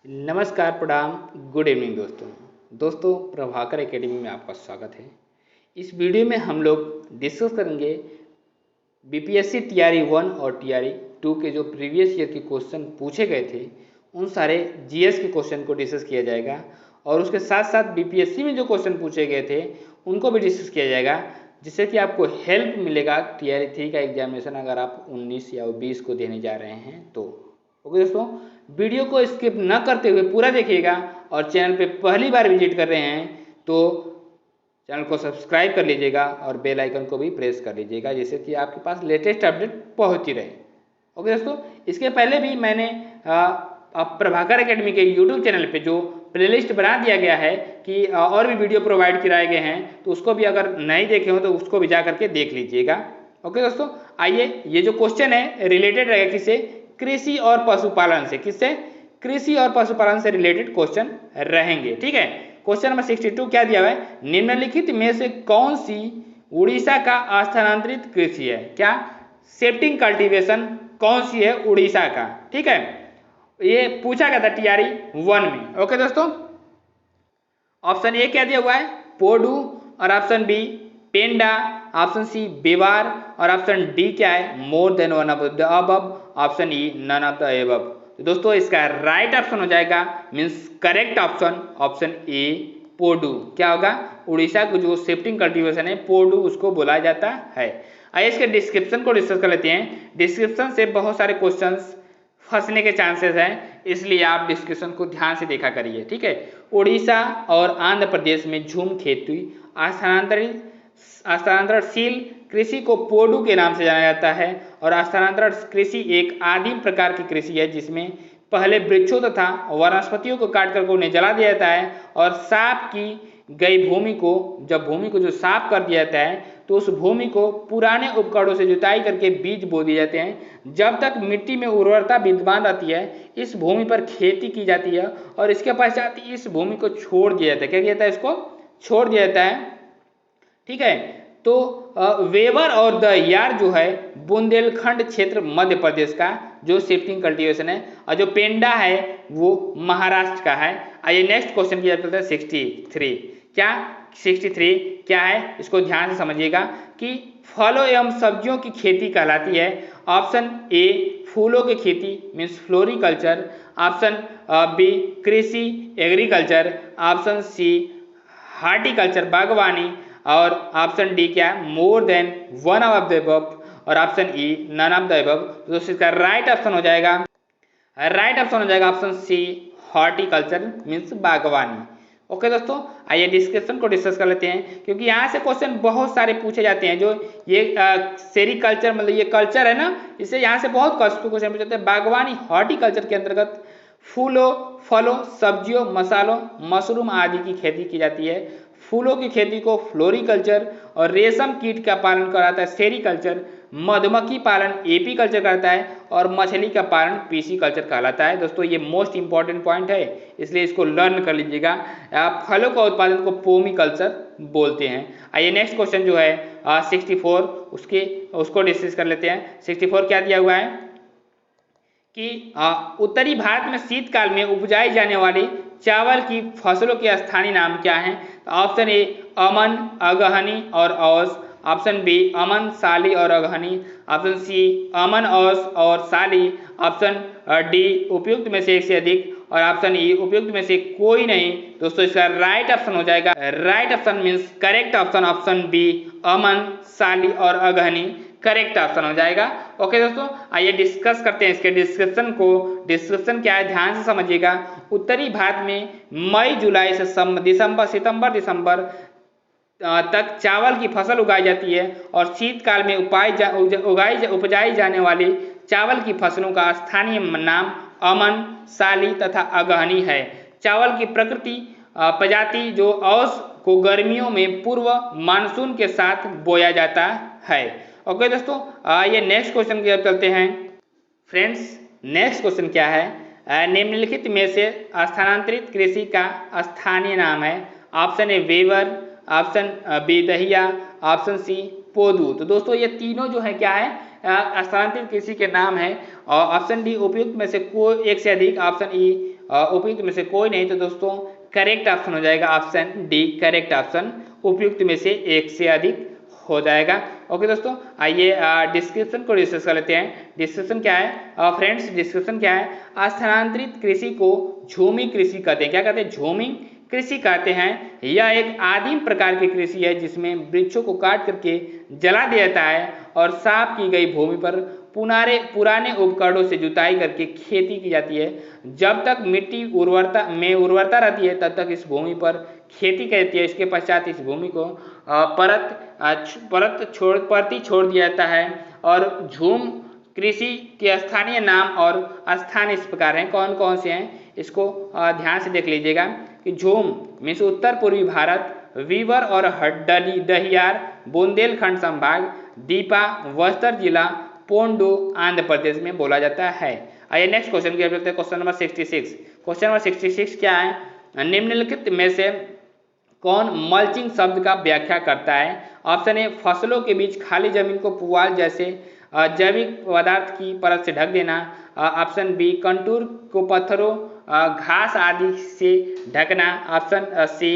नमस्कार, प्रणाम, good evening दोस्तों प्रभाकर एकेडमी में आपका स्वागत है। इस वीडियो में हम लोग डिस्कस करेंगे बीपीएससी टीआरई 1 और टीआरई 2 के जो प्रीवियस ईयर के क्वेश्चन पूछे गए थे उन सारे जीएस के क्वेश्चन को डिस्कस किया जाएगा और उसके साथ साथ बीपीएससी में जो क्वेश्चन पूछे गए थे उनको भी डिस्कस किया जाएगा, जिससे कि आपको हेल्प मिलेगा टीआरई 3 का एग्जामिनेशन अगर आप 19 या 20 को देने जा रहे हैं तो। ओके दोस्तों, वीडियो को स्किप न करते हुए पूरा देखिएगा और चैनल पे पहली बार विजिट कर रहे हैं तो चैनल को सब्सक्राइब कर लीजिएगा और बेल आइकन को भी प्रेस कर लीजिएगा, जिससे कि आपके पास लेटेस्ट अपडेट पहुंचती रहे। ओके दोस्तों, इसके पहले भी मैंने प्रभाकर एकेडमी के यूट्यूब चैनल पे जो प्लेलिस्ट बना दिया गया है कि और भी वीडियो प्रोवाइड कराए गए हैं, तो उसको भी अगर नहीं देखे हो तो उसको भी जा करके देख लीजिएगा। ओके दोस्तों, आइए, ये जो क्वेश्चन है रिलेटेड रहेगा किससे? कृषि और पशुपालन से। किससे? कृषि और पशुपालन से रिलेटेड क्वेश्चन रहेंगे। ठीक है, क्वेश्चन नंबर 62 क्या दिया हुआ है? निम्नलिखित में से कौन सी उड़ीसा का स्थानांतरित कृषि है? क्या? शिफ्टिंग कल्टीवेशन कौन सी है उड़ीसा का? ठीक है, ये पूछा गया था टीआरई 1 में। ओके दोस्तों, ऑप्शन ए क्या दिया हुआ है? पोडू, और ऑप्शन बी पेंडा, ऑप्शन सी बेवार, और ऑप्शन डी क्या है? More than one of the above, option E none of the above. तो दोस्तों इसका राइट ऑप्शन हो जाएगा, मीन्स करेक्ट ऑप्शन ए पोडू। क्या होगा? उड़ीसा को जो शिफ्टिंग कल्टीवेशन है पोडू उसको बोला जाता है। आइए इसके डिस्क्रिप्शन को डिस्कस कर लेते हैं। डिस्क्रिप्शन से बहुत सारे क्वेश्चंस फंसने के चांसेस हैं, इसलिए आप डिस्क्रिप्शन को ध्यान से देखा करिए। ठीक है, उड़ीसा और आंध्र प्रदेश में झूम खेती स्थानांतरणशील कृषि को पोडू के नाम से जाना जाता है और स्थानांतरण कृषि एक आदिम प्रकार की कृषि है जिसमें पहले वृक्षों तथा वनस्पतियों को काट कर उन्हें जला दिया जाता है और साफ की गई भूमि को, जब भूमि को जो साफ कर दिया जाता है तो उस भूमि को पुराने उपकरणों से जुताई करके बीज बो दिए जाते हैं। जब तक मिट्टी में उर्वरता विद्यमान रहती है इस भूमि पर खेती की जाती है और इसके पश्चात इस भूमि को छोड़ दिया जाता है। क्या किया जाता है? इसको छोड़ दिया जाता है। ठीक है, तो वेवर और द यार जो है बुंदेलखंड क्षेत्र मध्य प्रदेश का जो शिफ्टिंग कल्टीवेशन है, और जो पेंडा है वो महाराष्ट्र का है। आइए नेक्स्ट क्वेश्चन की जाता है 63। क्या 63 क्या है? इसको ध्यान से समझिएगा कि फलों एवं सब्जियों की खेती कहलाती है। ऑप्शन ए फूलों की खेती मीन्स फ्लोरिकल्चर, ऑप्शन बी कृषि एग्रीकल्चर, ऑप्शन सी हार्टिकल्चर बागवानी, और ऑप्शन डी क्या है? More than one of the above, और option E none of the above. तो इसका राइट ऑप्शन हो जाएगा ऑप्शन सी हॉर्टिकल्चर मीन्स बागवानी। ओके दोस्तों, आइए डिस्कशन को डिस्कस कर लेते हैं, क्योंकि यहाँ से क्वेश्चन बहुत सारे पूछे जाते हैं। जो ये सेरिकल्चर मतलब ये कल्चर है ना, इससे यहाँ से बहुत क्वेश्चन पूछे जाते हैं। बागवानी हॉर्टिकल्चर के अंतर्गत फूलों, फलों, सब्जियों, मसालों, मशरूम आदि की खेती की जाती है। फूलों की खेती को फ्लोरिकल्चर और रेशम कीट का पालन कराता है सेरिकल्चर। मधुमक्खी पालन एपी कल्चर करता है और मछली का पालन पीसी कल्चर कहलाता है। दोस्तों ये मोस्ट इंपॉर्टेंट पॉइंट है, इसलिए इसको लर्न कर लीजिएगा। फलों का उत्पादन को पोमी कल्चर बोलते हैं। आइए नेक्स्ट क्वेश्चन जो है 64 उसको डिस्कस कर लेते हैं। 64 क्या दिया हुआ है कि उत्तरी भारत में शीतकाल में उपजाई जाने वाली चावल की फसलों के स्थानीय नाम क्या हैं? ऑप्शन ए अमन, अगहनी और औस, ऑप्शन बी अमन, साली और अगहनी, ऑप्शन सी अमन, औस और साली, ऑप्शन डी उपयुक्त में से एक से अधिक, और ऑप्शन ई उपयुक्त में से कोई नहीं। दोस्तों इसका राइट ऑप्शन हो जाएगा, right option means correct option B अमन, साली और अगहनी करेक्ट ऑप्शन हो जाएगा। ओके दोस्तों, आइए डिस्कस करते हैं इसके डिस्क्रिप्शन को। डिस्क्रिप्शन क्या है ध्यान से समझिएगा। उत्तरी भारत में मई जुलाई से सितंबर दिसंबर तक चावल की फसल उगाई जाती है और शीतकाल में उपजाई जाने वाली चावल की फसलों का स्थानीय नाम अमन, साली तथा अगहनी है। चावल की प्रजाति जो औस को गर्मियों में पूर्व मानसून के साथ बोया जाता है। ओके दोस्तों, ये नेक्स्ट क्वेश्चन की तरफ चलते हैं। फ्रेंड्स नेक्स्ट क्वेश्चन क्या है? निम्नलिखित में से स्थानांतरित कृषि का स्थानीय नाम है। ऑप्शन ए वेवर, ऑप्शन बी दहिया, ऑप्शन सी पोदू। तो दोस्तों ये तीनों जो है क्या है? स्थानांतरित कृषि के नाम है। और ऑप्शन डी उपयुक्त में से कोई एक से अधिक, ऑप्शन ई उपयुक्त में से कोई नहीं, तो दोस्तों करेक्ट ऑप्शन हो जाएगा ऑप्शन डी, करेक्ट ऑप्शन उपयुक्त में से एक से अधिक हो जाएगा। ओके दोस्तों, आइए डिस्क्रिप्शन को डिस्कस कर लेते हैं। डिस्क्रिप्शन क्या है फ्रेंड्स, डिस्क्रिप्शन क्या है, स्थानांतरित कृषि को झूमी कृषि कहते हैं। क्या कहते हैं? झूमी कृषि कहते हैं। यह एक आदिम प्रकार की कृषि है जिसमें वृक्षों को काट करके जला दिया जाता है और साफ की गई भूमि पर पुराने उपकरणों से जुताई करके खेती की जाती है। जब तक मिट्टी उर्वरता रहती है तब तक इस भूमि पर खेती की जाती है। इसके पश्चात इस भूमि को परती छोड़ दिया जाता है। और झूम कृषि के स्थानीय नाम और स्थान इस प्रकार हैं। कौन कौन से हैं इसको ध्यान से देख लीजिएगा कि झूम मीन्स उत्तर पूर्वी भारत, वीवर और दहियार बुंदेलखंड संभाग, दीपा बस्तर जिला, पोंडो आंध्र प्रदेश में बोला जाता है। आइए नेक्स्ट क्वेश्चन की तरफ चलते हैं। Question number 66। क्वेश्चन नंबर 66 क्या है? निम्नलिखित में से कौन मल्चिंग शब्द का व्याख्या करता है? ऑप्शन ए फसलों के बीच खाली जमीन को पुआल जैसे जैविक पदार्थ की परत से ढक देना। ऑप्शन बी कंटूर को पत्थरों घास आदि से ढकना। ऑप्शन सी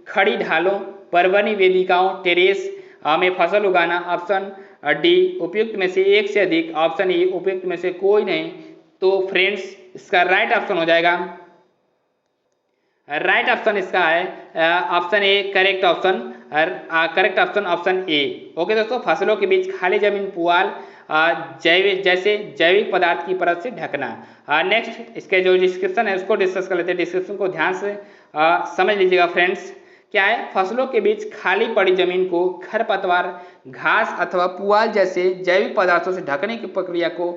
खड़ी ढालों पर्वतीय वेदिकाओं टेरेस में फसल उगाना। ऑप्शन डी उपयुक्त में से एक से अधिक। ऑप्शन ई उपयुक्त में से कोई नहीं। तो फ्रेंड्स इसका राइट ऑप्शन हो जाएगा, राइट ऑप्शन इसका है ऑप्शन ए, correct option, correct option option ए। ओके दोस्तों, फसलों के बीच खाली जमीन पुआल जैविक पदार्थ की परत से ढकना। नेक्स्ट इसके जो डिस्क्रिप्शन है उसको डिस्कस कर लेते हैं। डिस्क्रिप्शन को ध्यान से समझ लीजिएगा फ्रेंड्स। क्या है? फसलों के बीच खाली पड़ी जमीन को खरपतवार, घास अथवा पुआल जैसे जैविक पदार्थों से ढकने की प्रक्रिया को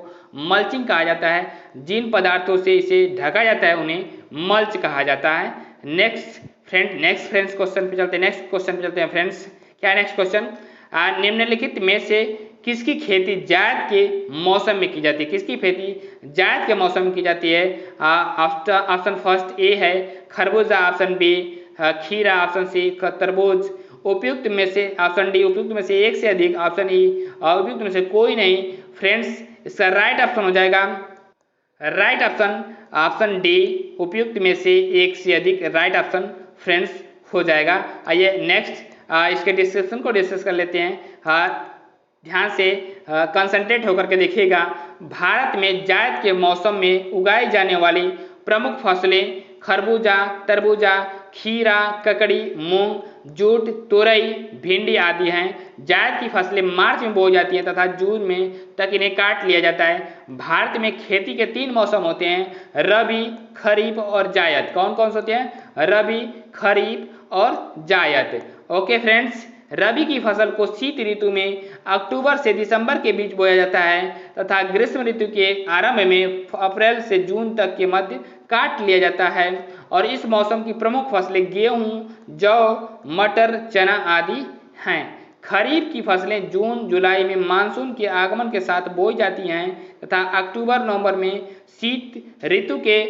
मल्चिंग कहा जाता है। जिन पदार्थों से इसे ढका जाता है उन्हें मल्च कहा जाता है। नेक्स्ट फ्रेंड्स क्वेश्चन पे चलते हैं। नेक्स्ट क्वेश्चन पे चलते हैं फ्रेंड्स। क्या है नेक्स्ट क्वेश्चन? निम्नलिखित में से किसकी खेती जायद के मौसम में की जाती है? किसकी खेती जायद के मौसम में की जाती है? ऑप्शन फर्स्ट ए है खरबूजा, ऑप्शन बी खीरा, ऑप्शन सी तरबूज। उपयुक्त में से ऑप्शन डी उपयुक्त में से एक से अधिक। ऑप्शन ई उपयुक्त में से कोई नहीं। फ्रेंड्स इसका राइट ऑप्शन हो जाएगा, राइट ऑप्शन ऑप्शन डी उपयुक्त में से एक से अधिक, राइट ऑप्शन फ्रेंड्स हो जाएगा। आइए नेक्स्ट इसके डिस्क्रिप्शन को डिस्कस कर लेते हैं। ध्यान से कंसंट्रेट होकर के देखिएगा। भारत में जायद के मौसम में उगाई जाने वाली प्रमुख फसलें खरबूजा, तरबूजा, खीरा, ककड़ी, मूंग, जूट, तुरई, भिंडी आदि हैं। जायद की फसलें मार्च में बोई जाती हैं तथा जून में तक इन्हें काट लिया जाता है। भारत में खेती के 3 मौसम होते हैं, रबी, खरीफ और जायद। कौन कौन से होते हैं? रबी, खरीफ और जायद। ओके फ्रेंड्स, रबी की फसल को शीत ऋतु में अक्टूबर से दिसंबर के बीच बोया जाता है तथा ग्रीष्म ऋतु के आरंभ में अप्रैल से जून तक के मध्य काट लिया जाता है। और इस मौसम की प्रमुख फसलें गेहूं, जौ, मटर, चना आदि हैं। खरीफ की फसलें जून जुलाई में मानसून के आगमन के साथ बोई जाती हैं तथा अक्टूबर नवंबर में शीत ऋतु के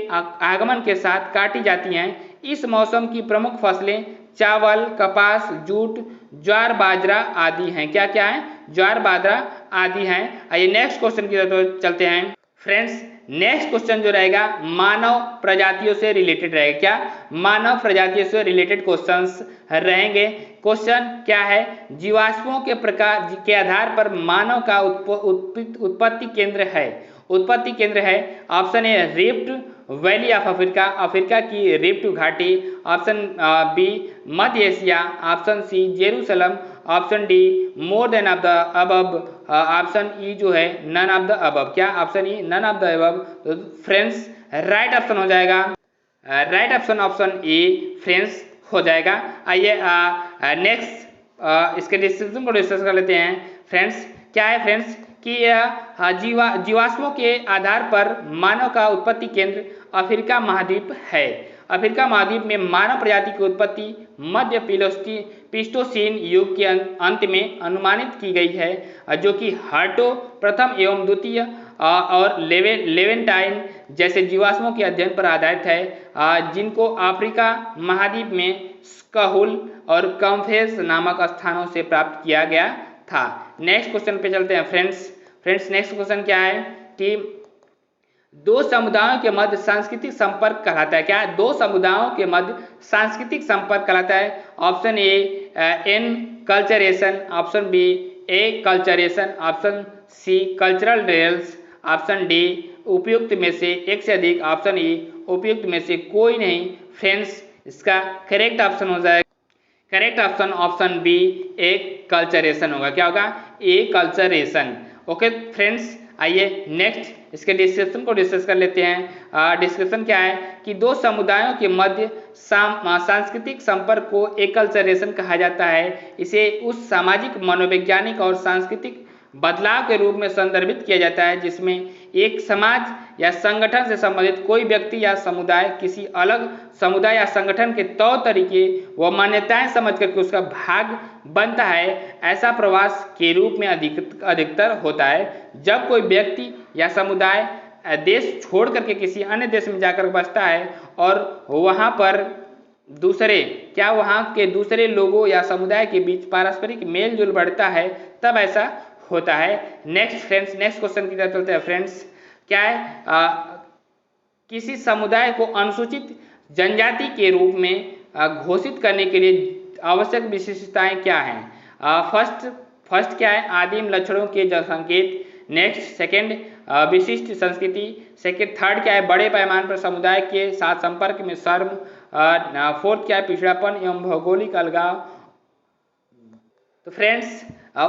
आगमन के साथ काटी जाती हैं। इस मौसम की प्रमुख फसलें चावल, कपास, जूट, ज्वार, बाजरा आदि हैं। क्या क्या है? ज्वार, बाजरा आदि हैं। आइए नेक्स्ट क्वेश्चन की तरफ चलते हैं फ्रेंड्स। नेक्स्ट क्वेश्चन जो रहेगा मानव प्रजातियों से रिलेटेड रहेगा। क्या? मानव प्रजातियों से रिलेटेड क्वेश्चंस रहेंगे। क्वेश्चन क्या है? जीवाश्मों के प्रकार के आधार पर मानव का उत्पत्ति केंद्र है। Option A rift valley of Africa, Africa की रिफ्ट घाटी। ऑप्शन बी मध्य Asia. Option C Jerusalem. Option D more than of the above. Option E जो है नन ऑफ द अबव। क्या? Option E none of the above. तो friends right option हो जाएगा, right option option A friends हो जाएगा। आइए next इसके डिस्क्रिप्शन को डिस्कस कर लेते हैं फ्रेंड्स। क्या है फ्रेंड्स कि जीवाश्मों के आधार पर मानव का उत्पत्ति केंद्र अफ्रीका महाद्वीप है। अफ्रीका महाद्वीप में मानव प्रजाति की उत्पत्ति मध्य प्लीस्टोसीन युग के अंत में अनुमानित की गई है, जो कि हर्टो प्रथम एवं द्वितीय और लेवेंटाइन जैसे जीवाश्मों के अध्ययन पर आधारित है, जिनको अफ्रीका महाद्वीप में स्कहुल और कम्फेस नामक स्थानों से प्राप्त किया गया था। नेक्स्ट क्वेश्चन पे चलते हैं फ्रेंड्स। नेक्स्ट क्वेश्चन क्या है कि दो समुदायों के मध्य सांस्कृतिक संपर्क कहलाता है। क्या? दो समुदायों के मध्य सांस्कृतिक संपर्क कहलाता है। Option A enculturation, option B acculturation, option C cultural rails, option D उपयुक्त में से एक से अधिक, ऑप्शन ई उपयुक्त में से कोई नहीं। फ्रेंड्स, इसका करेक्ट ऑप्शन हो जाएगा, करेक्ट ऑप्शन बी ए कल्चरेशन होगा। क्या होगा? ए कल्चरेशन। ओके फ्रेंड्स, आइए नेक्स्ट इसके डिस्क्रिप्शन को डिस्कस कर लेते हैं। डिस्क्रिप्शन क्या है कि दो समुदायों के मध्य सांस्कृतिक संपर्क को एकल्चरेशन कहा जाता है। इसे उस सामाजिक, मनोवैज्ञानिक और सांस्कृतिक बदलाव के रूप में संदर्भित किया जाता है जिसमें एक समाज या संगठन से संबंधित कोई व्यक्ति या समुदाय किसी अलग समुदाय या संगठन के तौर तरीके व मान्यताएं समझ करके उसका भाग बनता है। ऐसा प्रवास के रूप में अधिकतर होता है जब कोई व्यक्ति या समुदाय देश छोड़ करके किसी अन्य देश में जाकर बसता है और वहाँ पर वहाँ के दूसरे लोगों या समुदाय के बीच पारस्परिक मेल जोल बढ़ता है, तब ऐसा होता है। नेक्स्ट फ्रेंड्स, नेक्स्ट क्वेश्चन की तरफ चलते हैं। फ्रेंड्स, क्या है? किसी समुदाय को अनुसूचित जनजाति के रूप में घोषित करने के लिए आवश्यक विशेषताएं क्या हैं? फर्स्ट क्या है? आदिम लक्षणों के संकेत। नेक्स्ट सेकंड विशिष्ट संस्कृति। थर्ड क्या है? बड़े पैमाने पर समुदाय के साथ संपर्क में शर्म। फोर्थ क्या है? पिछड़ापन एवं भौगोलिक अलगाव। तो फ्रेंड्स,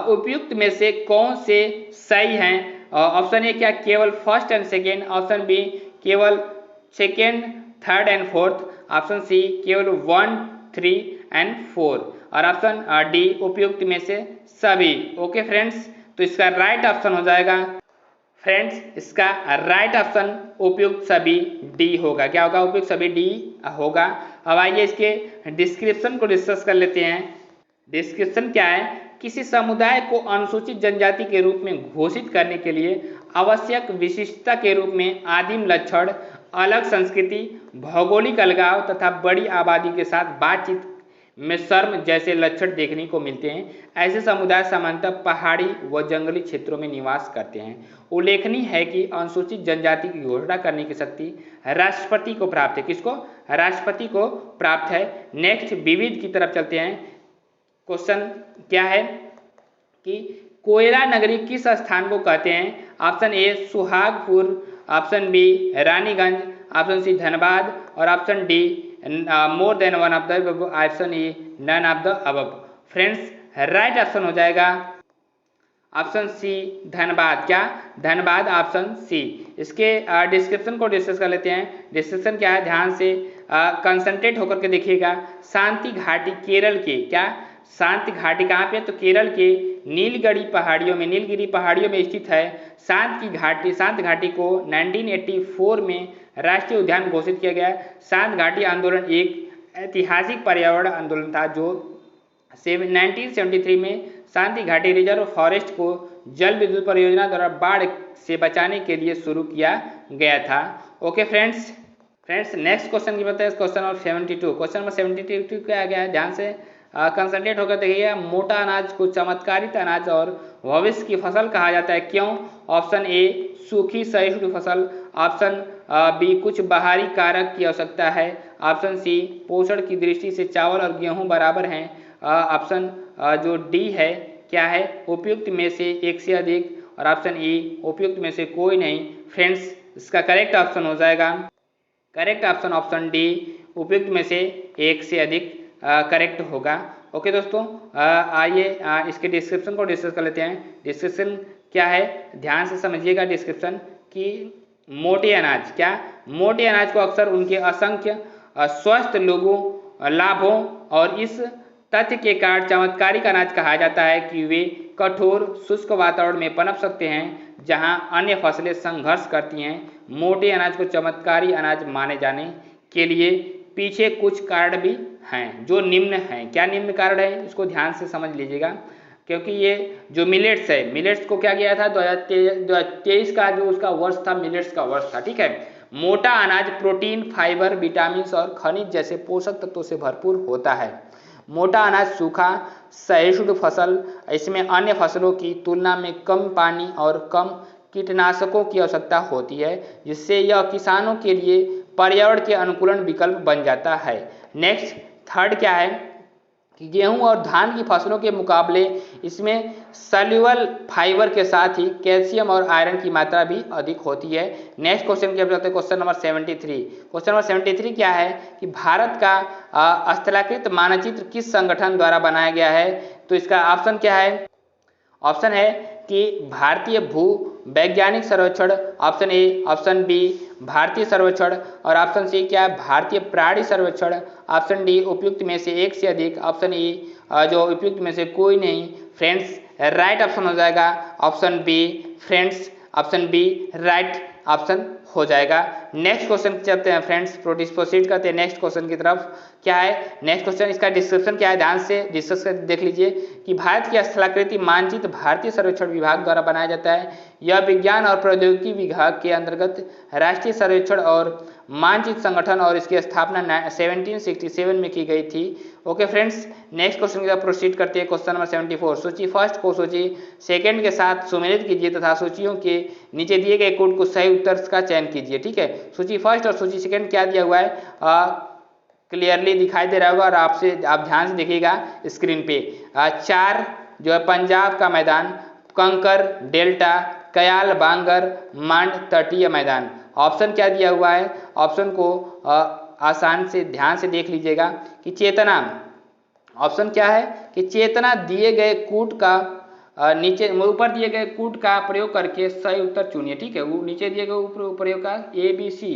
उपयुक्त में से कौन से सही हैं? ऑप्शन ए क्या? केवल first and second, option B केवल second, third and fourth, option C केवल 1, 3 एंड 4 और ऑप्शन डी उपयुक्त में से सभी। ओके फ्रेंड्स, तो इसका राइट ऑप्शन हो जाएगा फ्रेंड्स, इसका राइट ऑप्शन उपयुक्त सभी डी होगा। क्या होगा? उपयुक्त सभी डी होगा। अब आइए इसके डिस्क्रिप्शन को डिस्कस कर लेते हैं। डिस्क्रिप्शन क्या है? किसी समुदाय को अनुसूचित जनजाति के रूप में घोषित करने के लिए आवश्यक विशिष्टता के रूप में आदिम लक्षण, अलग संस्कृति, भौगोलिक अलगाव तथा बड़ी आबादी के साथ बातचीत में शर्म जैसे लक्षण देखने को मिलते हैं। ऐसे समुदाय सामान्यतः पहाड़ी व जंगली क्षेत्रों में निवास करते हैं। उल्लेखनीय है कि अनुसूचित जनजाति की घोषणा करने की शक्ति राष्ट्रपति को प्राप्त है। किसको? राष्ट्रपति को प्राप्त है। नेक्स्ट विविध की तरफ चलते हैं। क्वेश्चन क्या है कि कोयला नगरी किस स्थान को कहते हैं? Option A Suhagpur, option B Raniganj, option C Dhanbad और option D more than one of the above, option E none of the above. Friends, right option हो जाएगा ऑप्शन सी धनबाद। क्या? Dhanbad, option C. इसके डिस्क्रिप्शन को डिस्कस कर लेते हैं। डिस्क्रिप्शन क्या है? ध्यान से कंसंट्रेट होकर के देखिएगा। शांति घाटी केरल के, क्या शांति घाटी कहाँ पे? तो केरल के नीलगिरी पहाड़ियों में स्थित है। शांत घाटी को 1984 में राष्ट्रीय उद्यान घोषित किया गया। शांत घाटी आंदोलन एक ऐतिहासिक पर्यावरण आंदोलन था जो 1973 में शांति घाटी रिजर्व फॉरेस्ट को जल विद्युत परियोजना द्वारा बाढ़ से बचाने के लिए शुरू किया गया था। ओके फ्रेंड्स, नेक्स्ट क्वेश्चन की बताइए। Question number 72। क्वेश्चन नंबर 72 क्या आ गया है? ध्यान से कंसंट्रेट होकर देखिएगा। मोटा अनाज को चमत्कारित अनाज और भविष्य की फसल कहा जाता है, क्यों? ऑप्शन ए सूखी सहिष्णु फसल, ऑप्शन बी कुछ बाहरी कारक की आवश्यकता है, ऑप्शन सी पोषण की दृष्टि से चावल और गेहूं बराबर हैं, ऑप्शन जो डी है क्या है? उपयुक्त में से एक से अधिक और ऑप्शन ई उपयुक्त में से कोई नहीं। फ्रेंड्स, इसका करेक्ट ऑप्शन हो जाएगा, करेक्ट ऑप्शन डी उपयुक्त में से एक से अधिक करेक्ट होगा। ओके दोस्तों, आइए इसके डिस्क्रिप्शन को डिस्कस कर लेते हैं। डिस्क्रिप्शन क्या है? ध्यान से समझिएगा डिस्क्रिप्शन कि मोटे अनाज, क्या मोटे अनाज को अक्सर उनके असंख्य स्वस्थ लाभों और इस तथ्य के कारण चमत्कारिक अनाज कहा जाता है कि वे कठोर शुष्क वातावरण में पनप सकते हैं जहां अन्य फसलें संघर्ष करती हैं। मोटे अनाज को चमत्कारी अनाज माने जाने के लिए पीछे कुछ कारण भी हैं जो निम्न हैं। क्या निम्न कारण है? इसको ध्यान से समझ लीजिएगा, क्योंकि ये जो मिलेट्स है, मिलेट्स को क्या किया था 2023 का जो उसका वर्ष था, मिलेट्स का वर्ष था, ठीक है। मोटा अनाज प्रोटीन, फाइबर, विटामिन और खनिज जैसे पोषक तत्वों से भरपूर होता है। मोटा अनाज सूखा सहिष्णु फसल, इसमें अन्य फसलों की तुलना में कम पानी और कम कीटनाशकों की आवश्यकता होती है, जिससे यह किसानों के लिए पर्यावरण के अनुकूल विकल्प बन जाता है। नेक्स्ट थर्ड क्या है कि गेहूं और धान की फसलों के मुकाबले इसमें सल्यूबल फाइबर के साथ ही कैल्शियम और आयरन की मात्रा भी अधिक होती है। नेक्स्ट क्वेश्चन क्या बताते हैं, क्वेश्चन नंबर 73। क्वेश्चन नंबर 73 क्या है कि भारत का स्थलाकृत मानचित्र किस संगठन द्वारा बनाया गया है? तो इसका ऑप्शन क्या है? ऑप्शन है कि भारतीय भू वैज्ञानिक सर्वेक्षण, ऑप्शन ए, ऑप्शन बी भारतीय सर्वेक्षण और ऑप्शन सी क्या है भारतीय प्राणी सर्वेक्षण, ऑप्शन डी उपयुक्त में से एक से अधिक, ऑप्शन ई जो उपयुक्त में से कोई नहीं। फ्रेंड्स राइट ऑप्शन हो जाएगा option B. Friends option B right option हो जाएगा। नेक्स्ट क्वेश्चन चलते हैं फ्रेंड्स, प्रोसीड करते हैं नेक्स्ट क्वेश्चन की तरफ। क्या है नेक्स्ट क्वेश्चन, इसका डिस्क्रिप्शन क्या है ध्यान से डिस्कस कर देख लीजिए कि भारत की स्थलाकृति मानचित्र भारतीय सर्वेक्षण विभाग द्वारा बनाया जाता है। यह विज्ञान और प्रौद्योगिकी विभाग के अंतर्गत राष्ट्रीय सर्वेक्षण और मानचित्र संगठन और इसकी स्थापना 1767 में की गई थी। ओके फ्रेंड्स, नेक्स्ट क्वेश्चन की तरफ प्रोसीड करते हैं। क्वेश्चन नंबर 74, सूची फर्स्ट को सूची सेकंड के साथ सुमेलित कीजिए तथा सूचियों के नीचे दिए गए कोड को सही उत्तर का चयन कीजिए। ठीक है, सूची फर्स्ट और सूची सेकंड क्या दिया हुआ है क्लियरली दिखाई दे रहा होगा और आप ध्यान से देखिएगा स्क्रीन पे। 4 जो है पंजाब का मैदान, कंकर, डेल्टा, कयाल, बांगर, मांड, तटीय मैदान। ऑप्शन क्या दिया हुआ है, ऑप्शन को आसान से ध्यान से देख लीजिएगा कि चेतना, ऑप्शन क्या है कि चेतना दिए गए कूट का नीचे ऊपर दिए गए कूट का प्रयोग करके सही उत्तर चुनिए। ठीक है, वो नीचे दिए गए प्रयोग का ABC।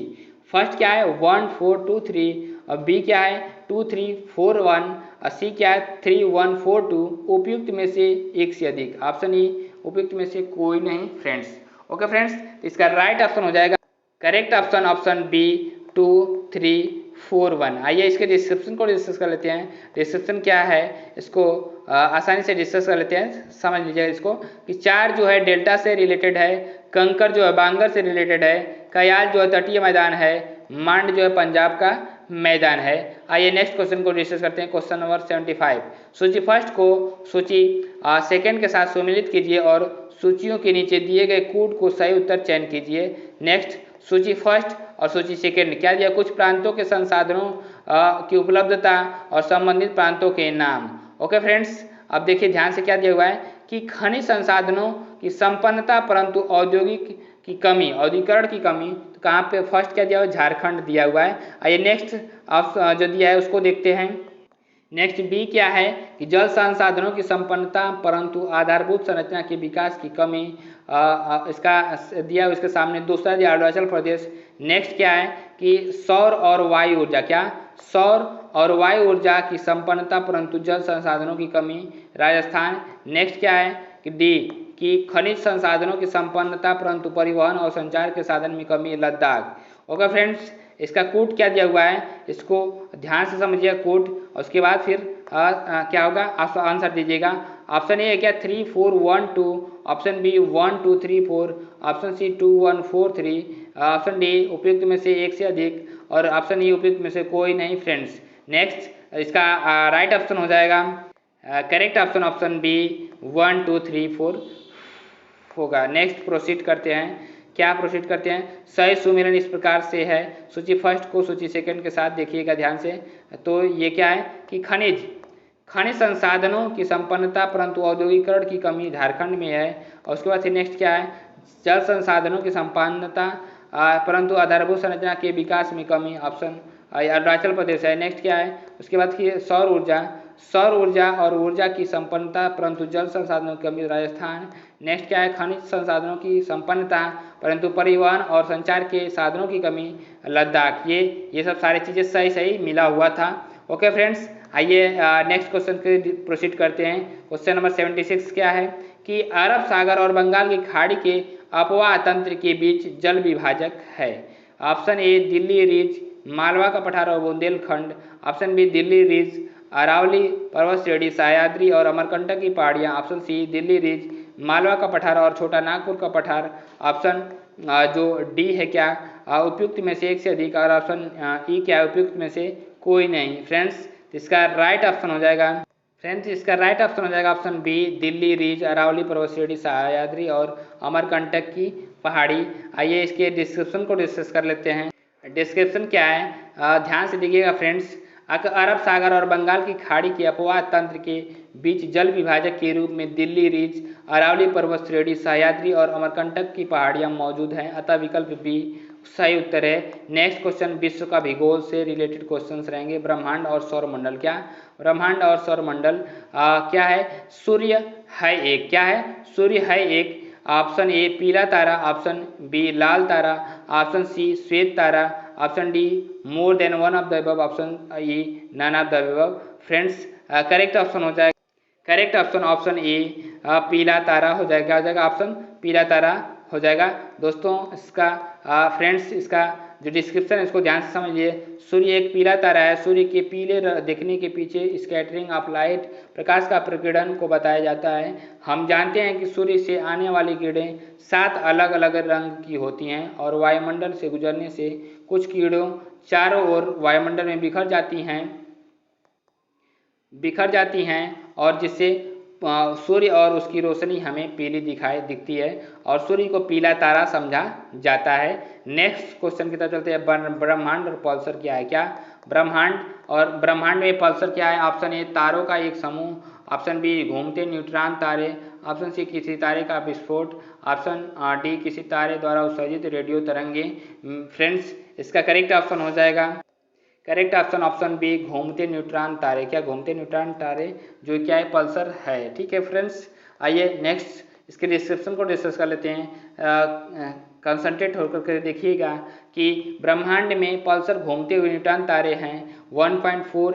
फर्स्ट क्या है 1 4 2 3 और बी क्या है 2 3 4 1 और सी क्या है 3 1 4 2। उपयुक्त में से एक से अधिक, ऑप्शन ई उपयुक्त में से कोई नहीं फ्रेंड्स। ओके फ्रेंड्स, तो इसका राइट ऑप्शन हो जाएगा करेक्ट ऑप्शन, ऑप्शन बी 2 3 4 1। आइए इसके डिस्क्रिप्शन को डिस्कस कर लेते हैं। डिस्क्रिप्शन क्या है इसको आसानी से डिस्कस कर लेते हैं, समझ लीजिए इसको कि 4 जो है डेल्टा से रिलेटेड है, कंकर जो है बांगर से रिलेटेड है, कयाल जो है तटीय मैदान है, मांड जो है पंजाब का मैदान है। आइए नेक्स्ट क्वेश्चन को डिस्कस करते हैं। क्वेश्चन नंबर 75, सूची फर्स्ट को सूची सेकंड के साथ सुमेलित कीजिए और सूचियों के नीचे दिए गए कूट को सही उत्तर चयन कीजिए। नेक्स्ट सूची फर्स्ट और सूची सेकंड क्या दिया, कुछ प्रांतों के संसाधनों की उपलब्धता और संबंधित प्रांतों के नाम। ओके फ्रेंड्स, अब देखिए ध्यान से क्या दिया हुआ है कि खनिज संसाधनों की संपन्नता परंतु औद्योगिक की कमी, औद्योगिकरण की कमी। तो कहाँ पे फर्स्ट क्या दिया हुआ है, झारखंड दिया हुआ है। आइए नेक्स्ट जो दिया है उसको देखते हैं। नेक्स्ट बी क्या है कि जल संसाधनों की संपन्नता परंतु आधारभूत संरचना के विकास की कमी, इसका दिया उसके सामने दूसरा दिया अरुणाचल प्रदेश। नेक्स्ट क्या है कि सौर और वायु ऊर्जा, क्या सौर और वायु ऊर्जा की संपन्नता परंतु जल संसाधनों की कमी, राजस्थान। नेक्स्ट क्या है कि डी कि खनिज संसाधनों की संपन्नता परंतु परिवहन और संचार के साधन में कमी, लद्दाख। ओके फ्रेंड्स, इसका कोड क्या दिया हुआ है इसको ध्यान से समझिए कोड, और उसके बाद फिर क्या होगा आप आंसर दीजिएगा। ऑप्शन ए है क्या 3 4 1 2, option B 1 2 3 4, option C 2 1 4 3, option D उपयुक्त में से एक से अधिक और ऑप्शन ई उपयुक्त में से कोई नहीं फ्रेंड्स। नेक्स्ट इसका राइट ऑप्शन हो जाएगा करेक्ट ऑप्शन, ऑप्शन बी 1 2 3 4 होगा। नेक्स्ट प्रोसीड करते हैं, क्या प्रोसीड करते हैं, सही सुमेलन इस प्रकार से है। सूची फर्स्ट को सूची सेकंड के साथ देखिएगा ध्यान से। तो ये क्या है कि खनिज संसाधनों की संपन्नता परंतु औद्योगिकरण की कमी झारखंड में है। और उसके बाद फिर नेक्स्ट क्या है, जल संसाधनों की संपन्नता परंतु आधारभूत संरचना के विकास में कमी, ऑप्शन अरुणाचल प्रदेश है। नेक्स्ट क्या है, उसके बाद फिर सौर ऊर्जा और ऊर्जा की संपन्नता परंतु जल संसाधनों की कमी, राजस्थान। नेक्स्ट क्या है, खनिज संसाधनों की संपन्नता परंतु परिवहन और संचार के साधनों की कमी, लद्दाख। ये सब सारी चीज़ें सही मिला हुआ था। ओके फ्रेंड्स, आइए नेक्स्ट क्वेश्चन के प्रोसीड करते हैं। क्वेश्चन नंबर 76 क्या है कि अरब सागर और बंगाल की खाड़ी के अपवाह तंत्र के बीच जल विभाजक है। Option A Delhi ridge, Malwa का पठार और Bundelkhand, option B Delhi ridge, Aravalli पर्वत श्रेणी, सह्याद्री और अमरकंटक की पहाड़ियाँ, option C Delhi ridge, Malwa का पठार और छोटा नागपुर का पठार, ऑप्शन जो डी है क्या उपयुक्त में से एक से अधिक और ऑप्शन ई क्या उपयुक्त में से कोई नहीं फ्रेंड्स। इसका राइट ऑप्शन हो जाएगा फ्रेंड्स इसका राइट ऑप्शन हो जाएगा option B, Delhi ridge, Aravalli पर्वत श्रेणी, सह्याद्री और अमरकंटक की पहाड़ी। आइए इसके डिस्क्रिप्शन को डिस्कस कर लेते हैं। डिस्क्रिप्शन क्या है, ध्यान से देखिएगा फ्रेंड्स। अरब सागर और बंगाल की खाड़ी के अपवाह तंत्र के बीच जल विभाजक के रूप में दिल्ली रीच, अरावली पर्वत श्रेणी, सह्याद्री और अमरकंटक की पहाड़ियां मौजूद हैं, अतः विकल्प बी सही उत्तर है। नेक्स्ट क्वेश्चन विश्व का भूगोल से रिलेटेड क्वेश्चंस रहेंगे। ब्रह्मांड और सौरमंडल, क्या ब्रह्मांड और सौरमंडल क्या है, सूर्य है एक, क्या है, सूर्य है एक। ऑप्शन ए पीला तारा, ऑप्शन बी लाल तारा, ऑप्शन सी श्वेत तारा, option D more than one of the above, option E none of the above. Friends correct option हो जाएगा, करेक्ट ऑप्शन ऑप्शन ए पीला तारा हो जाएगा, क्या हो जाएगा, ऑप्शन पीला तारा हो जाएगा। दोस्तों इसका फ्रेंड्स इसका जो डिस्क्रिप्शन है इसको ध्यान से समझिए। सूर्य एक पीला तारा है। सूर्य के पीले दिखने के पीछे स्कैटरिंग ऑफ लाइट, प्रकाश का प्रकीर्णन को बताया जाता है। हम जानते हैं कि सूर्य से आने वाली किरणें 7 अलग अलग रंग की होती हैं और वायुमंडल से गुजरने से कुछ किरणें चारों ओर वायुमंडल में बिखर जाती हैं और जिससे सूर्य और उसकी रोशनी हमें पीली दिखती है और सूर्य को पीला तारा समझा जाता है। नेक्स्ट क्वेश्चन की तरफ चलते हैं। ब्रह्मांड और पल्सर क्या है, क्या ब्रह्मांड और ब्रह्मांड में पल्सर क्या है। ऑप्शन ए तारों का एक समूह, ऑप्शन बी घूमते न्यूट्रॉन तारे, ऑप्शन सी किसी तारे का विस्फोट, ऑप्शन डी किसी तारे द्वारा उत्सर्जित रेडियो तरंगे। फ्रेंड्स इसका करेक्ट ऑप्शन हो जाएगा, करेक्ट ऑप्शन ऑप्शन बी घूमते न्यूट्रॉन तारे, क्या घूमते न्यूट्रॉन तारे जो क्या है पल्सर है। ठीक है फ्रेंड्स, आइए नेक्स्ट इसके डिस्क्रिप्शन को डिस्कस कर लेते हैं। कंसंट्रेट होकर के देखिएगा कि ब्रह्मांड में पल्सर घूमते हुए न्यूट्रॉन तारे हैं। 1.4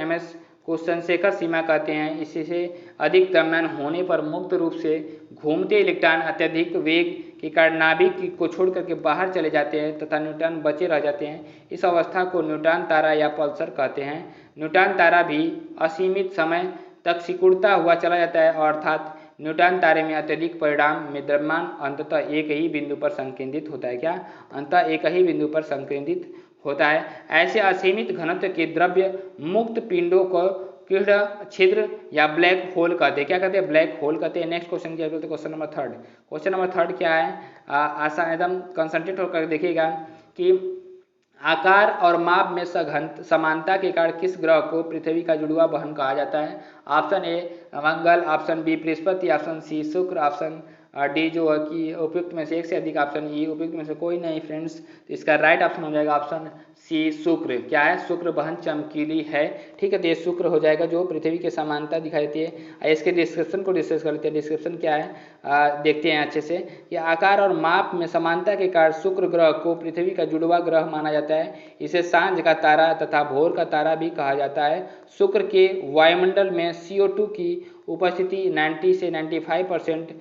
ms को संशेखर सीमा कहते हैं। इससे अधिक द्रव्यमान होने पर मुक्त रूप से घूमते इलेक्ट्रॉन अत्यधिक वेग के कारण नाभिक को छोड़ करके बाहर चले जाते हैं तथा न्यूट्रॉन बचे रह जाते हैं। इस अवस्था को न्यूट्रॉन तारा या पल्सर कहते हैं। न्यूट्रॉन तारा भी असीमित समय तक सिकुड़ता हुआ चला जाता है, अर्थात न्यूट्रॉन तारे में अत्यधिक परिमाण में द्रव्यमान अंततः एक ही बिंदु पर संकेंद्रित होता है, क्या अंततः एक ही बिंदु पर संकेंद्रित होता है। ऐसे असीमित घनत्व के द्रव्य मुक्त पिंडों को किरण छिद्र या ब्लैक होल कहते हैं, क्या कहते हैं, ब्लैक होल कहते हैं। नेक्स्ट क्वेश्चन क्या बोलते हैं, question number third. Question number third क्या है, आसान एकदम कंसंट्रेट होकर देखिएगा कि आकार और माप में समानता के कारण किस ग्रह को पृथ्वी का जुड़वा बहन कहा जाता है। ऑप्शन ए मंगल, ऑप्शन बी बृहस्पति, ऑप्शन सी शुक्र, ऑप्शन डी जो है कि उपयुक्त में से एक से अधिक, ऑप्शन ई उपयुक्त में से कोई नहीं। फ्रेंड्स तो इसका राइट ऑप्शन हो जाएगा ऑप्शन सी शुक्र, क्या है, शुक्र बहन चमकीली है। ठीक है, तो ये शुक्र हो जाएगा जो पृथ्वी के समानता दिखाई देती है। इसके डिस्क्रिप्शन को डिस्कस कर लेते हैं। डिस्क्रिप्शन क्या है देखते हैं अच्छे से। कि आकार और माप में समानता के कारण शुक्र ग्रह को पृथ्वी का जुड़वा ग्रह माना जाता है। इसे सांझ का तारा तथा भोर का तारा भी कहा जाता है। शुक्र के वायुमंडल में CO2 की उपस्थिति 90 से 95%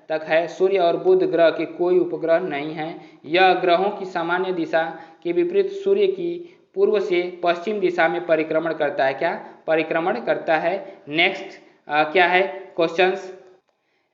तक है। सूर्य और बुध ग्रह के कोई उपग्रह नहीं है। यह ग्रहों की सामान्य दिशा के विपरीत सूर्य की पूर्व से पश्चिम दिशा में परिक्रमण करता है, क्या परिक्रमण करता है। नेक्स्ट क्या है क्वेश्चंस,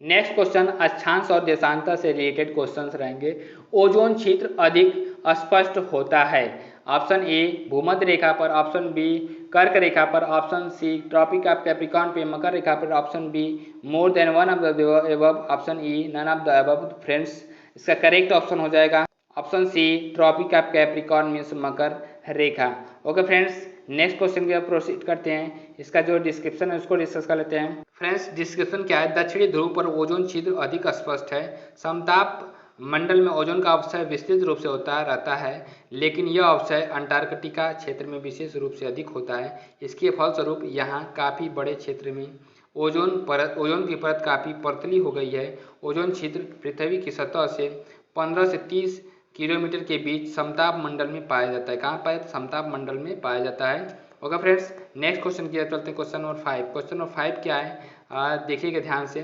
नेक्स्ट क्वेश्चन अक्षांश और देशांतर से रिलेटेड क्वेश्चंस रहेंगे। ओजोन क्षेत्र अधिक स्पष्ट होता है। ऑप्शन ए भूमध्य रेखा पर, ऑप्शन बी कर्क रेखा पर, option C tropic of Capricorn पे मकर रेखा पर, option B more than one of the above, option E none of the above. Friends इसका करेक्ट ऑप्शन हो जाएगा option C tropic of Capricorn means मकर रेखा। ओके फ्रेंड्स, नेक्स्ट क्वेश्चन की ओर प्रोसीड करते हैं। इसका जो डिस्क्रिप्शन है उसको डिस्कस कर लेते हैं। फ्रेंड्स डिस्क्रिप्शन क्या है, दक्षिणी ध्रुव पर ओजोन छिद्र अधिक स्पष्ट है। समताप मंडल में ओजोन का अवक्षय विस्तृत रूप से होता रहता है, लेकिन यह अवक्षय अंटार्कटिका क्षेत्र में विशेष रूप से अधिक होता है। इसके फलस्वरूप यहाँ काफ़ी बड़े क्षेत्र में ओजोन की परत काफ़ी पतली हो गई है। ओजोन छिद्र पृथ्वी की सतह से 15 से 30 किलोमीटर के बीच समताप मंडल में पाया जाता है। कहाँ पाया, समताप मंडल में पाया जाता है। ओके फ्रेंड्स, नेक्स्ट क्वेश्चन की तरफ चलते हैं। Question number 5। क्वेश्चन नंबर 5 क्या है देखिएगा ध्यान से।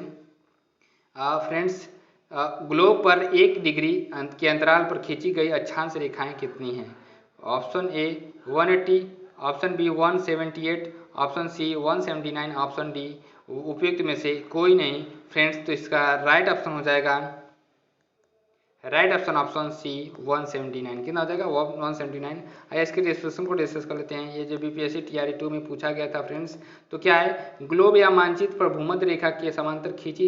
फ्रेंड्स ग्लोब पर 1 डिग्री के अंतराल पर खींची गई अक्षांश रेखाएं कितनी हैं। Option A 180, option B 178, option C 179, option D उपयुक्त में से कोई नहीं। फ्रेंड्स तो इसका राइट ऑप्शन हो जाएगा, राइट ऑप्शन ऑप्शन सी 179। कितना हो जाएगा 179। आइए इसके डिस्क्रिप्शन को डिस्कस कर लेते हैं। ये जो बीपीएससी टीआरई 2 में पूछा गया था फ्रेंड्स, तो क्या है, ग्लोब या मानचित्र पर भूमध्य रेखा के समांतर खींची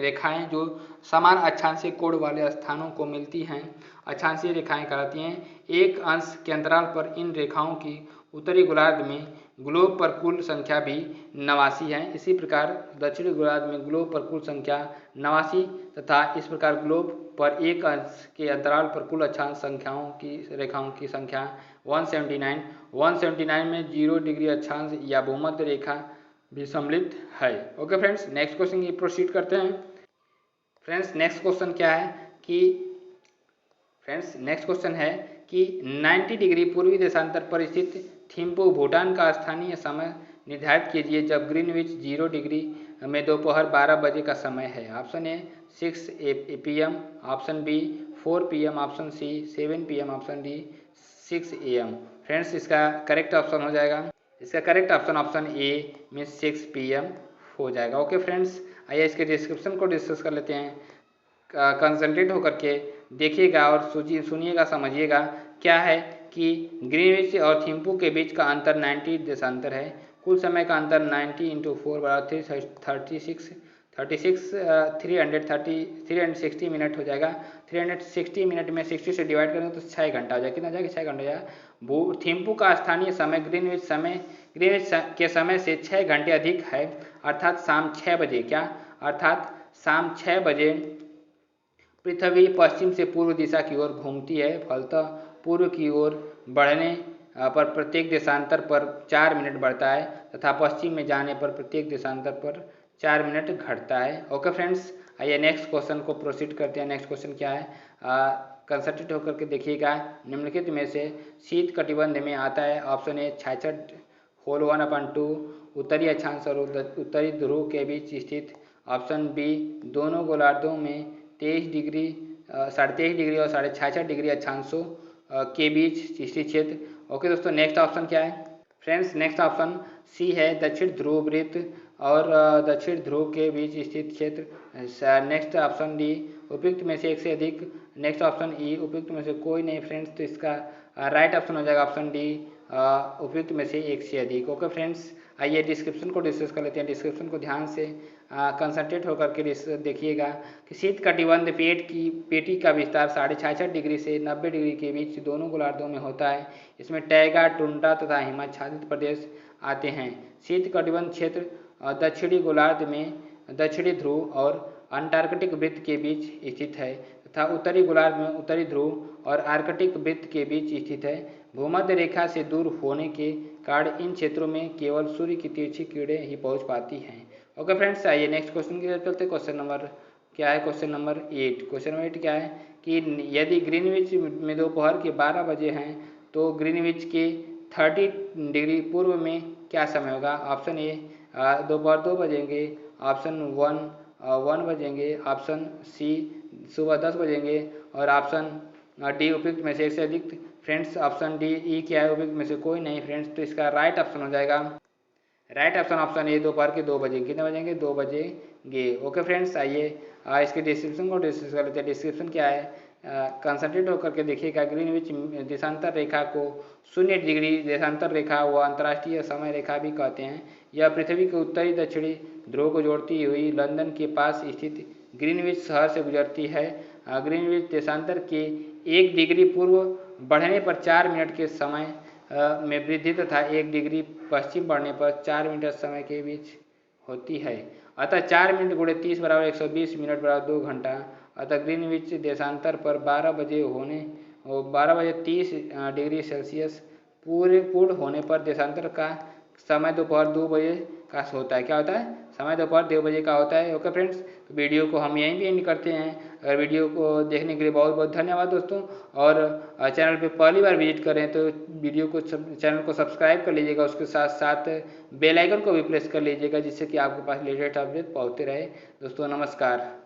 रेखाएं जो समान अक्षांशीय कोण वाले स्थानों को मिलती हैं अक्षांशीय रेखाएं कहलाती हैं। एक अंश के अंतराल पर इन रेखाओं की उत्तरी गोलार्ध में ग्लोब पर कुल संख्या भी 89 है। इसी प्रकार दक्षिणी गोलार्ध में ग्लोब पर कुल संख्या 89 तथा इस प्रकार ग्लोब पर एक अंश के अंतराल पर कुल अक्षांश संख्याओं की रेखाओं की संख्या 179 में 0 डिग्री अक्षांश या भूमध्य रेखा भी सम्मिलित है। ओके फ्रेंड्स, नेक्स्ट क्वेश्चन की प्रोसीड करते हैं। फ्रेंड्स नेक्स्ट क्वेश्चन क्या है कि नेक्स्ट क्वेश्चन है कि 90 डिग्री पूर्वी देशांतर पर स्थित थिम्पू भूटान का स्थानीय समय निर्धारित कीजिए जब ग्रीनविच 0 डिग्री में दोपहर 12 बजे का समय है। Option A 6 PM, option B 4 PM, option C 7 PM, option D 6 AM। Friends इसका करेक्ट ऑप्शन हो जाएगा, इसका करेक्ट ऑप्शन ऑप्शन ए में 6 PM हो जाएगा। ओके फ्रेंड्स, आइए इसके डिस्क्रिप्शन को डिस्कस कर लेते हैं। कंसंट्रेट होकर के देखिएगा और सुनिएगा, समझिएगा। क्या है कि ग्रीनविच और थिम्पू के बीच का अंतर 90 देशांतर है। कुल समय का अंतर 90 × 4 बराबर 360 मिनट हो जाएगा। 360 मिनट में 60 से डिवाइड करेंगे तो 6 घंटा हो जाएगा। कितना हो जाएगा 6 घंटा हो जाएगा। थिम्पू का स्थानीय समय ग्रीनविच के समय से 6 घंटे अधिक है, अर्थात शाम 6 बजे। क्या अर्थात शाम 6 बजे पृथ्वी पश्चिम से पूर्व दिशा की ओर घूमती है। फलतः पूर्व की ओर बढ़ने पर प्रत्येक देशांतर पर 4 मिनट बढ़ता है तथा पश्चिम में जाने पर प्रत्येक देशांतर पर 4 मिनट घटता है। ओके फ्रेंड्स, आइए नेक्स्ट क्वेश्चन को प्रोसीड करते हैं। नेक्स्ट क्वेश्चन क्या है, कंसंट्रेट होकर के देखिएगा। निम्नलिखित में से शीत कटिबंध में आता है। ऑप्शन ए 66(1/2) उत्तरी अक्षांश और उत्तरी ध्रुव के बीच स्थित। ऑप्शन बी दोनों गोलार्धों में 23 डिग्री 23.5 डिग्री और 66.5 डिग्री अक्षांशों के बीच स्थित क्षेत्र। ओके दोस्तों, नेक्स्ट ऑप्शन क्या है फ्रेंड्स, नेक्स्ट ऑप्शन सी है दक्षिण ध्रुव वृत्त और दक्षिण ध्रुव के बीच स्थित क्षेत्र। नेक्स्ट ऑप्शन डी उपयुक्त में से एक से अधिक। नेक्स्ट ऑप्शन ई उपयुक्त में से कोई नहीं। फ्रेंड्स तो इसका राइट ऑप्शन हो जाएगा ऑप्शन डी उपयुक्त में से एक से अधिक। ओके फ्रेंड्स, आइए डिस्क्रिप्शन को डिस्कस कर लेते हैं। डिस्क्रिप्शन को ध्यान से कंसंट्रेट होकर के देखिएगा कि शीत कटिबंध पेटी का विस्तार 66.5 डिग्री से 90 डिग्री के बीच दोनों गोलार्धों में होता है। इसमें टैगा, टुंड्रा तथा हिमाच्छादित प्रदेश आते हैं। शीत कटिबंध क्षेत्र दक्षिणी गोलार्ध में दक्षिणी ध्रुव और अंटार्कटिक वृत्त के बीच स्थित है तथा उत्तरी गोलार्ध में उत्तरी ध्रुव और आर्कटिक वृत्त के बीच स्थित है। भूमध्य रेखा से दूर होने के कारण इन क्षेत्रों में केवल सूर्य की तिरछी किरणें ही पहुंच पाती हैं। ओके फ्रेंड्स, आइए नेक्स्ट क्वेश्चन की तरफ चलते हैं। क्वेश्चन नंबर क्या है, क्वेश्चन नंबर 8। क्वेश्चन नंबर 8 क्या है कि यदि ग्रीनविच में दोपहर के 12 बजे हैं तो ग्रीनविच के 30 डिग्री पूर्व में क्या समय होगा। ऑप्शन ए दोपहर 2 बजेंगे, ऑप्शन 1 बजेंगे, ऑप्शन सी सुबह 10 बजेंगे और ऑप्शन डी उपयुक्त में से एक से अधिक। फ्रेंड्स ऑप्शन डी ई क्या है, उपयुक्त में से कोई नहीं। फ्रेंड्स तो इसका राइट ऑप्शन हो जाएगा, राइट ऑप्शन ऑप्शन ए दोपहर के 2 बजे। कितने बजेंगे 2 बजेंगे। ओके फ्रेंड्स, आइए इसके डिस्क्रिप्शन को डिस्कस कर लेते हैं। डिस्क्रिप्शन क्या है, कंसंट्रेट होकर के देखिएगा। ग्रीनविच देशांतर रेखा को 0 डिग्री देशांतर रेखा व अंतर्राष्ट्रीय समय रेखा भी कहते हैं। यह पृथ्वी के उत्तरी दक्षिणी ध्रुव को जोड़ती हुई लंदन के पास स्थित ग्रीनविच शहर से गुजरती है। ग्रीनविच देशांतर के 1 डिग्री पूर्व बढ़ने पर 4 मिनट के समय में वृद्धि तथा 1 डिग्री पश्चिम बढ़ने पर 4 मिनट समय के बीच होती है। अतः 4 मिनट गुणे 30 बराबर 120 मिनट बराबर 2 घंटा। अतः ग्रीनविच देशांतर पर 12 बजे 30 डिग्री सेल्सियस पूर्ण होने पर देशांतर का समय दोपहर 2 बजे का होता है। क्या होता है, समय दोपहर 2 बजे का होता है। ओके फ्रेंड्स, तो वीडियो को हम यहीं पे एंड करते हैं। अगर वीडियो को देखने के लिए बहुत बहुत धन्यवाद दोस्तों। और चैनल पे पहली बार विजिट करें तो वीडियो को चैनल को सब्सक्राइब कर लीजिएगा, उसके साथ साथ बेल आइकन को भी प्रेस कर लीजिएगा जिससे कि आपके पास लेटेस्ट अपडेट पहुँचते रहे। दोस्तों नमस्कार।